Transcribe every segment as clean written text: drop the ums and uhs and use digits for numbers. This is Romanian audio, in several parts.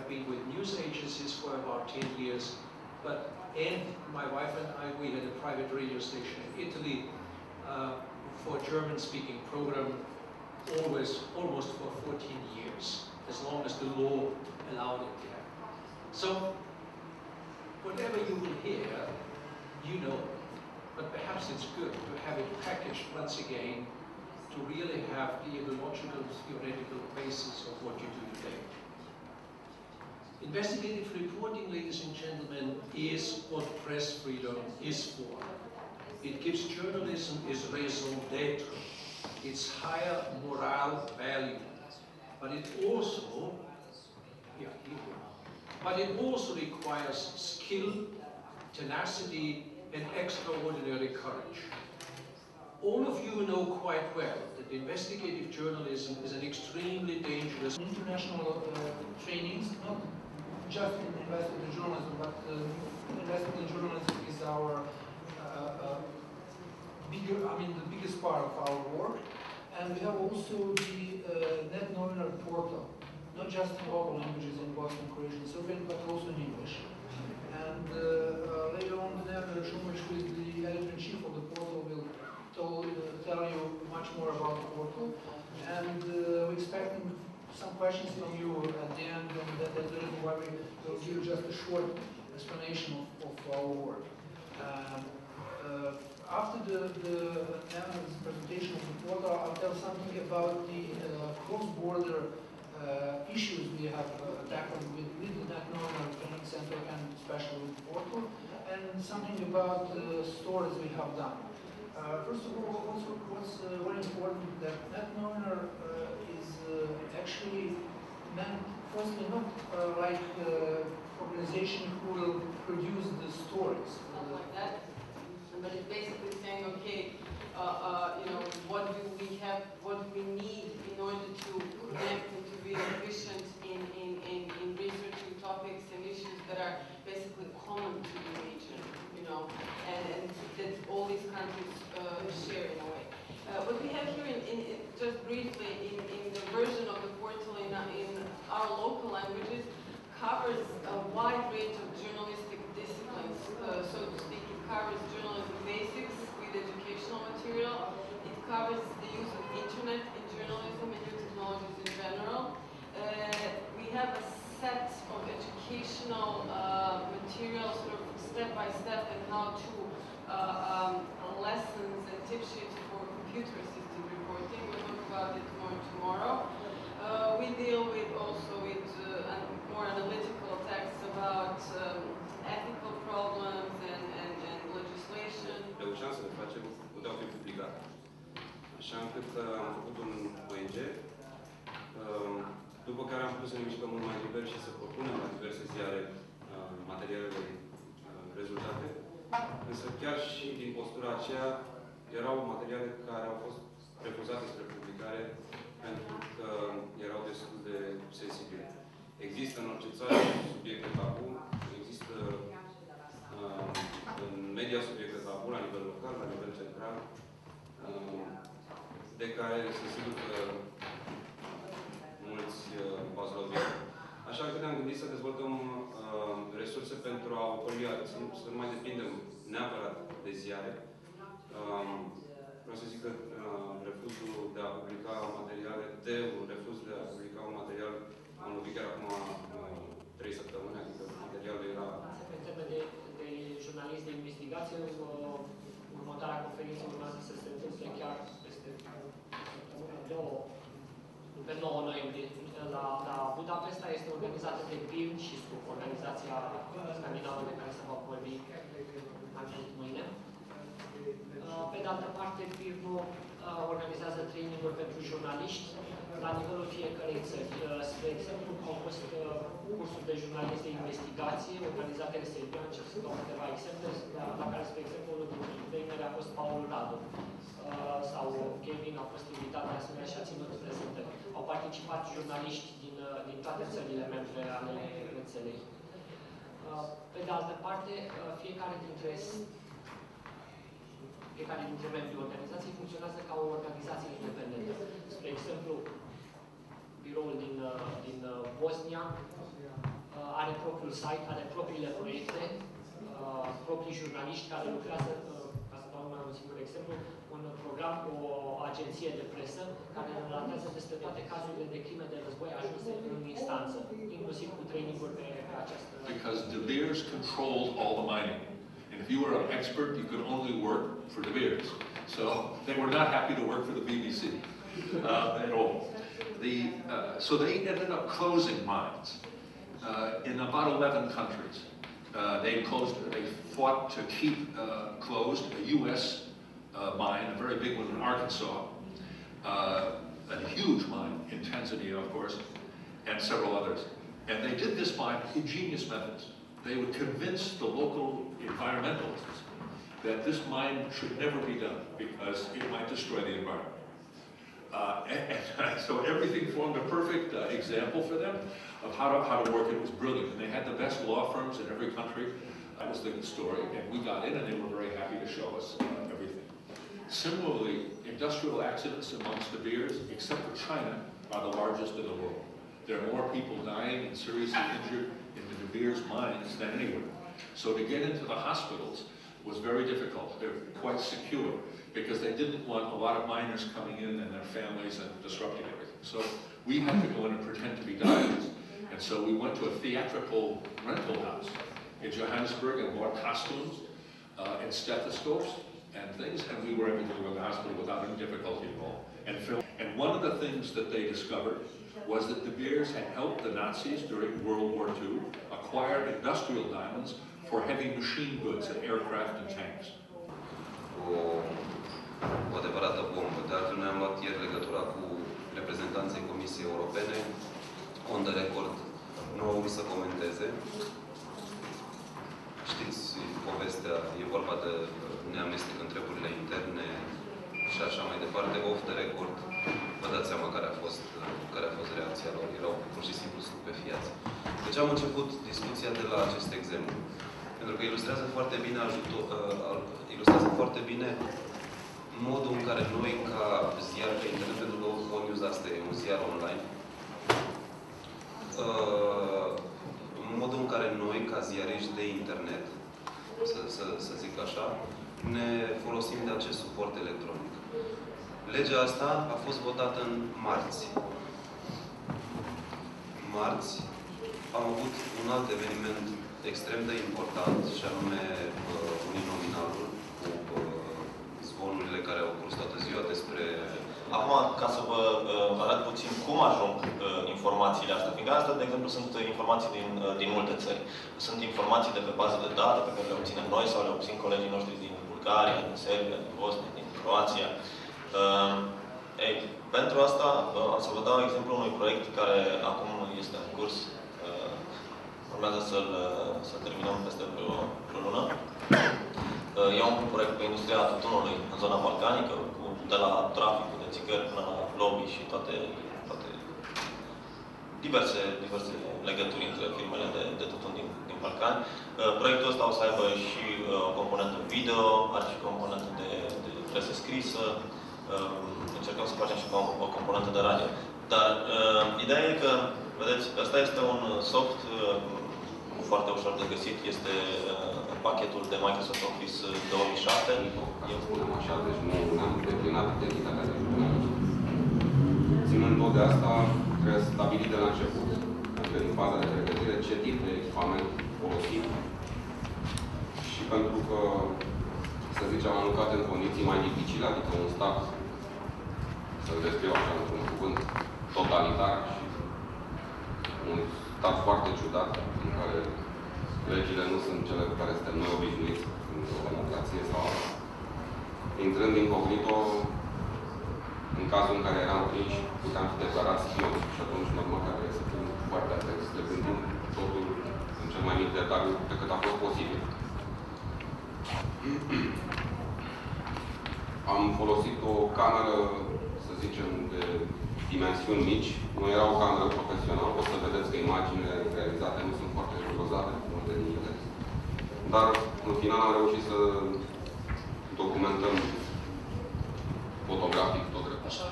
have been with news agencies for about 10 years, and my wife and I, we had a private radio station in Italy for a German-speaking program, almost for 14 years, as long as the law allowed it there. So, whatever you will hear, you know, but perhaps it's good to have it packaged once again to really have the ideological, theoretical basis of what you do today. Investigative reporting, ladies and gentlemen, is what press freedom is for. It gives journalism its raison d'etre, its higher moral value, but it also, requires skill, tenacity, and extraordinary courage. All of you know quite well that investigative journalism is an extremely dangerous... International trainings, not just in investigative journalism, but investigative journalism is our the biggest part of our work. And we have also the Net Novinar portal, not just in local languages in Bosnian, Croatian, Serbian, but also in English. And later on, Dejan Šumović, who is the editor-in-chief of the portal, will tell you much more about the portal. And we're expecting some questions from you at the end, and that's the reason why we will give just a short explanation of our work. After the presentation of the portal, I'll tell something about the cross-border issues we have tackled with the Net Novinar Training Center and especially with the portal, and something about the stories we have done. First of all, what's very important that Net Novinar is actually meant, firstly, not like organization who will produce the stories. Not like that, but it's basically saying, okay, you know, what do we have, what do we need in order to connect and to be efficient in researching topics and issues that are basically common to the region, you know, and that all these countries share in a way. What we have here, just briefly, in the version of the portal in our local languages, covers a wide range of journalistic disciplines, so to speak. It covers journalism basics with educational material. It covers the use of internet in journalism and new technologies in general. We have a set of educational material, sort of step by step, and how to lessons and tip sheets for computer-assisted reporting. We'll talk about it more tomorrow. We deal with also with more analytical texts about ethical problems and legislation. Reușeam să le facem, puteau fi publicate. Așa încât am făcut un ONG, după care am putut să ne mișcăm mult mai liber și să propunem la diverse ziare materialele rezultate. Însă chiar și din postura aceea erau materiale care au fost refuzate spre publicare pentru că erau destul de sensibile. Există în orice țară subiecte tabu, există în media subiecte tabu la nivel local, la nivel central, de care sunt sigur că mulți v-ați lovit. Așa că ne-am gândit să dezvoltăm resurse pentru a ocoli, să nu mai depindem neapărat de ziare. Vreau să zic că refuzul de a publica materiale, un refuz de a publica un material, am lovit chiar acum 3 săptămâni, adică materialul era... Pe teme de jurnalist de investigație, următoarea conferință urmează să se întâmple chiar peste pe 9 noiembrie la Budapesta. Este organizată de BIM și SCUP, organizația scandinavă de care se va vorbi mâine. Pe de altă parte, BIM-ul organizează training-uri pentru jurnaliști la nivelul fiecărei țări. Spre exemplu, au fost cursuri de jurnalist de investigație organizate în Serbia, încep să dau câteva exemple, la care, spre exemplu, unul dintre traineri a fost Paul Radu, sau Kevin a fost invitat de asemenea și a ținut prezentări. Au participat jurnaliști din toate țările membre ale rețelei. Pe de altă parte, fiecare dintre membrii organizației funcționează ca o organizație independentă. Spre exemplu, biroul din Bosnia are propriul site, are propriile proiecte, proprii jurnaliști care lucrează, ca să dau numai un singur exemplu, un program cu o agenție de presă care relatează despre toate cazurile de crime de război ajunse în instanță, inclusiv cu traininguri pe această... Because De Beers controlled all the mining. And if you were an expert, you could only work for De Beers. So they were not happy to work for the BBC at all. So they ended up closing mines in about 11 countries. They fought to keep closed a U.S. Mine, a very big one in Arkansas, a huge mine in Tanzania, of course, and several others. And they did this by ingenious methods. They would convince the local environmentalists that this mine should never be done because it might destroy the environment. So everything formed a perfect example for them of how to work. It was brilliant. And they had the best law firms in every country. That was the story. And we got in and they were very happy to show us everything. Similarly, industrial accidents amongst De Beers, except for China, are the largest in the world. There are more people dying and seriously injured in the De Beers mines than anywhere. So to get into the hospitals was very difficult. They're quite secure because they didn't want a lot of miners coming in and their families and disrupting everything. So we had to go in and pretend to be doctors. And so we went to a theatrical rental house in Johannesburg and bought costumes and stethoscopes and things, and we were able to go to the hospital without any difficulty at all and film. And one of the things that they discovered was that De Beers had helped the Nazis during World War II acquire industrial diamonds for heavy machine goods and aircraft and tanks. O adevărată bombă. De altfel, noi am luat ieri legătura cu reprezentanții Comisiei Europene, on the record, nu au vrut să comenteze. Știți povestea, e vorba de neamestec în treburile interne și așa mai departe. Off the record, vă dați seama care a fost reacția lor. Erau pur și simplu stupefiați. Deci am început discuția de la acest exemplu. Pentru că ilustrează foarte bine modul în care noi, ca ziar pe internet, pentru că O News asta e un ziar online, modul în care noi, ca ziariști de internet, să zic așa, ne folosim de acest suport electronic. Legea asta a fost votată în marți. Marți am avut un alt eveniment extrem de important, și anume uninominalul, cu zvonurile care au curs toată ziua despre... Acum, ca să vă arăt puțin cum ajung informațiile astea, fiindcă astea, de exemplu, sunt informații din multe țări. Sunt informații de pe bază de date pe care le obținem noi sau le obțin colegii noștri din Bulgaria, din Serbia, din Bosnia, din Croația. Pentru asta am să vă dau exemplu unui proiect care acum este în curs. Urmează să terminăm peste vreo lună. E un proiect pe industria tutunului în zona balcanică, de la traficul de țigări până la lobby și toate diverse legături între firmele de tutun din Balcani. Proiectul ăsta o să aibă și o componentă video, are și componentă de presă scrisă. Încercăm să facem și o componentă de radio. Dar ideea e că, vedeți, ăsta este un soft foarte ușor de găsit. Este pachetul de Microsoft Office 2007. Eu spunem așa, deci nu am declinat identitatea de jurnalist. Ținând tot de asta, trebuie stabilit de la început, încă din faza de pregătire, ce tip de echipament folosim. Și pentru că, să zicem, am lucrat în condiții mai dificile, adică un stat, să-l descriu așa într-un cuvânt, totalitar și un stat foarte ciudat, în care legile nu sunt cele cu care suntem noi obișnuiți în o democrație sau alta. Intrând incognito, în cazul în care eram prinși, puteam fi declarați spioni și atunci normal că trebuie să fim foarte atenți, să gândim totul în cel mai mic detaliu pe cât a fost posibil. Am folosit o cameră, să zicem, de dimensiuni mici. Nu era o cameră profesională, o să vedeți că imaginile realizate nu sunt foarte rigurozate, multe din ele. Dar, în final, am reușit să documentăm fotografic tot dreptul. Așa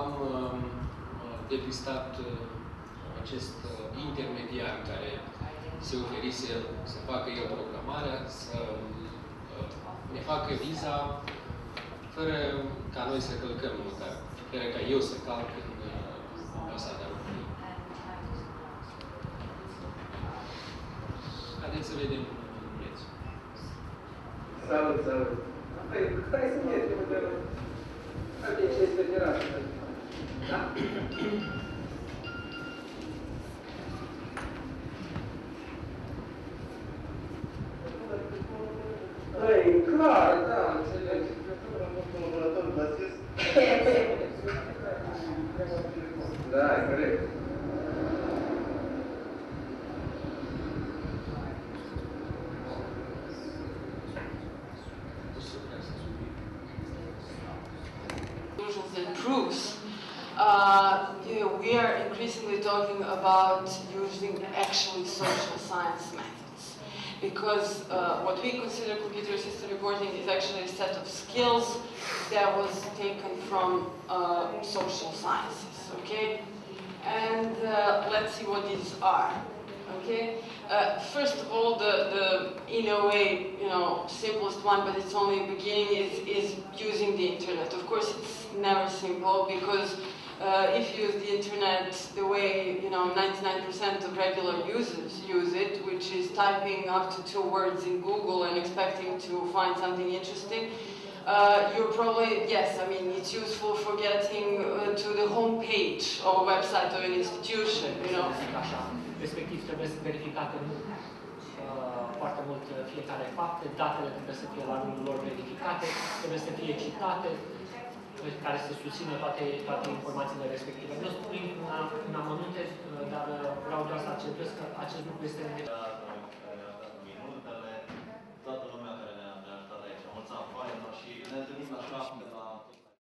am depistat acest intermediar care se oferise să facă el programarea, să ne facă viza fără ca noi să călcăm măcar, fără ca eu să calc în ambasada României. Haideți să vedem un preț. Salut, salut! Hai să mergem, că aici este terasă. Da? Păi, clar, da, înțeleg. Colaborator, basist. Da, e corect. And proofs, we are increasingly talking about using actually social science methods, because what we consider computer-assisted reporting is actually a set of skills that was taken from social sciences, okay? And let's see what these are, okay? First of all, in a way, simplest one, but it's only a beginning, is using the internet. Of course, it's never simple, because if you use the internet the way 99% of regular users use it, which is typing up to 2 words in Google and expecting to find something interesting, you're probably, yes, I mean, it's useful for getting to the home page or website of an institution, Respectiv trebuie să verificate foarte mult fiecare fapt, datele trebuie să fie la rândul lor verificate, trebuie să fie citate, care să susțină toate informațiile respective. Nu spun în amănunte, dar vreau doar să accentuez că acest lucru este